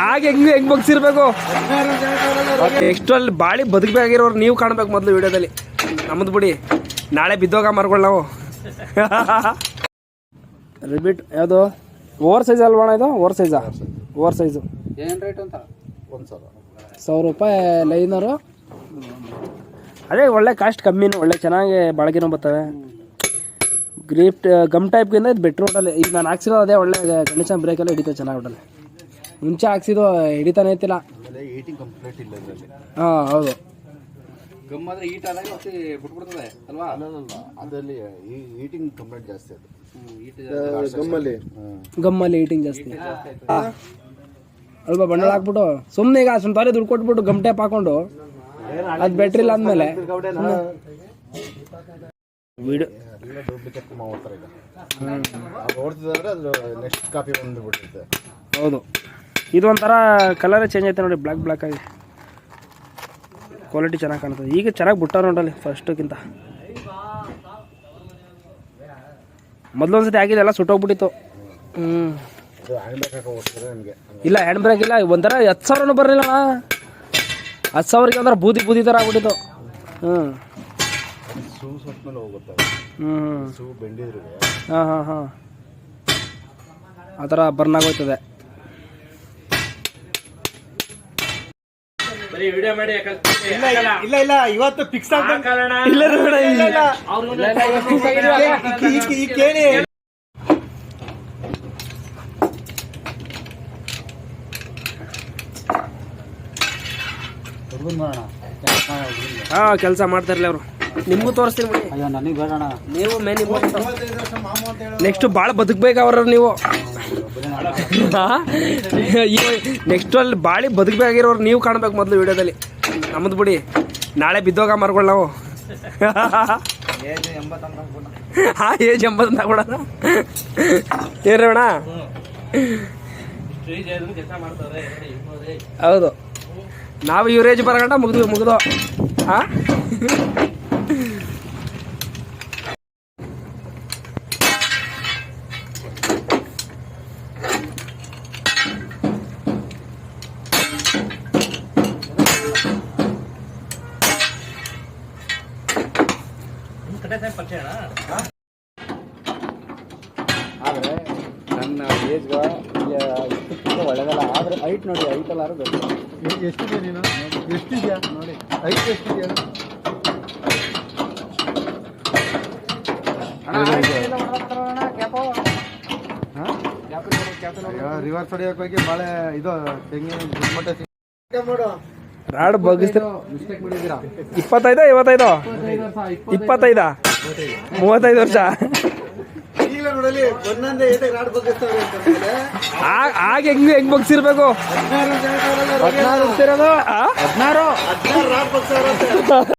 ಆಗ ಹೆಂಗ್ ಬಗ್ಸಿರ್ಬೇಕು. ನೆಕ್ಸ್ಟ್ ಅಲ್ಲಿ ಬಾಳಿ ಬದುಕಬೇಕಾಗಿರೋರು ನೀವು ಕಾಣ್ಬೇಕು ಮೊದಲು ವಿಡಿಯೋದಲ್ಲಿ. ನಮ್ಮದು ಬಿಡಿ, ನಾಳೆ ಬಿದ್ದೋಗ ಮರ್ಗಳು ನಾವು. ರಿಬಿಟ್ ಯಾವುದು ಓವರ್ ಸೈಜ್ ಅಲ್ವಣ ಇದು? ಓವರ್ ಸೈಜು ಏನು ರೇಟ್ ಅಂತ? 1,000 ರೂಪಾಯಿ ಲೈನರು. ಅದೇ ಒಳ್ಳೆ ಕಾಸ್ಟ್ ಕಮ್ಮಿನೂ, ಒಳ್ಳೆ ಚೆನ್ನಾಗಿ ಬಾಳಿಗೆನೂ ಬರ್ತವೆ. ಗ್ರೀಪ್ ಗಮ್ ಟೈಪ್ಗಿಂತ ಇದು ಬೆಟ್ರ್ ಒಟ್ಟಲ್ಲಿ. ಈಗ ನಾನು ಹಾಕ್ಸಿರೋದು ಅದೇ ಒಳ್ಳೆ ಕಂಡೀಷನ್ ಬ್ರೇಕೆಲ್ಲ ಹಿಡಿತದೆ ಚೆನ್ನಾಗಿ ಒಟ್ಟಲ್ಲಿ. ಮುಂಚೆ ಹಾಕ್ಸಿದ್ದು ಹಿಡಿತಾನೆ ಇರ್ತಿಲ್ಲ. ಹಾಂ ಹೌದು. ಗಮ್ ಆದರೆ ಈಟ್ ಆದಾಗ ಮತ್ತೆ ಬಿಟ್ಬಿಡ್ತದೆ ಅಲ್ವಾ? ಅದರಲ್ಲಿ ಈಟಿಂಗ್ ಕಂಪ್ಲೇಂಟ್ ಜಾಸ್ತಿ ಅದು. ಗಮ್ಮಲ್ಲಿ ಈಟಿಂಗ್ ಜಾಸ್ತಿ ಅಲ್ವಾ? ಬಂಡವಾಳ ಹಾಕ್ಬಿಟ್ಟು ಸುಮ್ಮನೆ ಈಗ ಸುಮ್ಮನೆ ತಾನೇ ದುಡ್ಡು ಕೊಟ್ಬಿಟ್ಟು ಗಮ್ ಟೈಪ್ ಹಾಕೊಂಡು ಅದು ಬೆಟ್ರ್ ಇಲ್ಲ ಅಂದಮೇಲೆ ವಿಡಿಯೋ ನೆಕ್ಸ್ಟ್ ಕಾಪಿ ಬಂದುಬಿಟ್ಟಿರುತ್ತೆ. ಹೌದು, ಇದು ಒಂಥರ ಕಲರೇ ಚೇಂಜ್ ಆಯ್ತು ನೋಡಿ, ಬ್ಲ್ಯಾಕ್ ಆಗಿ. ಕ್ವಾಲಿಟಿ ಚೆನ್ನಾಗಿ ಕಾಣ್ತದೆ. ಈಗ ಚೆನ್ನಾಗಿ ಬಿಟ್ಟಾರ ನೋಡಲ್ಲಿ ಫಸ್ಟ್ಗಿಂತ. ಮೊದಲೊಂದ್ಸತಿ ಆಗಿದೆಲ್ಲ ಸುಟ್ಟೋಗ್ಬಿಟ್ಟಿತ್ತು. ಇಲ್ಲ ಹ್ಯಾಂಡ್ ಬ್ರೇಕ್ ಇಲ್ಲ. ಒಂಥರ 10,000 ಬರಲಿಲ್ಲ. 10,000ಗೆ ಒಂಥರ ಬೂದಿ ಥರ ಆಗ್ಬಿಟ್ಟಿತ್ತು. ಹಾಂ ಆ ಥರ ಬರ್ನ್ ಆಗೋಯ್ತದೆ. ಇಲ್ಲ ಇವತ್ತು ಫಿಕ್ಸ್ ಕೆಲಸ ಮಾಡ್ತಾರಲ್ಲ ಅವರು. ನಿಮಗೂ ತೋರಿಸ್ತೀನಿ ಬಿಡಿ. ಅಯ್ಯೋ ನನಗೆ ಬೇಡಣ. ನೀವು ಮೇನ್ ನೆಕ್ಸ್ಟ್ ಭಾಳ ಬದುಕಬೇಕು ಅವ್ರ ನೀವು. ನೆಕ್ಸ್ಟ್ ಅಲ್ಲಿ ಬಾಳಿ ಬದುಕಬೇಕಾಗಿರೋರು ನೀವು ಕಾಣ್ಬೇಕು ಮೊದಲು ವಿಡಿಯೋದಲ್ಲಿ. ನಮ್ಮದು ಬಿಡಿ, ನಾಳೆ ಬಿದ್ದೋಗ ಮರ್ಗಳು ನಾವು. ಹಾಂ, ಏಜ್ 80 ಅಂತ ಕೊಡೋಣ ಏರೋಣ. ಹೌದು, ನಾವು ಯೂರೇಜ್ ಬರಗಂಟ ಮುಗಿದು ಹಾಂ. ಆದರೆ ನನ್ನ ಏಜ್ಗೆ ಇಷ್ಟಕ್ಕಿಂತ ಒಳ್ಳೆಯದಲ್ಲ. ಆದರೆ ಹೈಟ್ ನೋಡಿ, ಹೈಟಲ್ಲಾರು ಬೇಕು. ಎಷ್ಟಿದೆ ನೀನು? ಎಷ್ಟಿದೆಯಾ ನೋಡಿ, ಹೈಟ್ ಎಷ್ಟಿದೆಯಾ? ರಿವರ್ಸ್ ಹೊಡಿಯೋಕೆ ಹೋಗಿ ಬಾಳೆ ಇದು ತೆಂಗಿನ ರಾಡ್ ಬಗ್ಗಿಸ್ತೀರ. ಮಿಸ್ಟೇಕ್ ಮಾಡಿದ್ದೀರಾ. 25 35 ವರ್ಷ. ಆಗ ಹೆಂಗ್ ಬಗ್ಸಿರ್ಬೇಕು. 16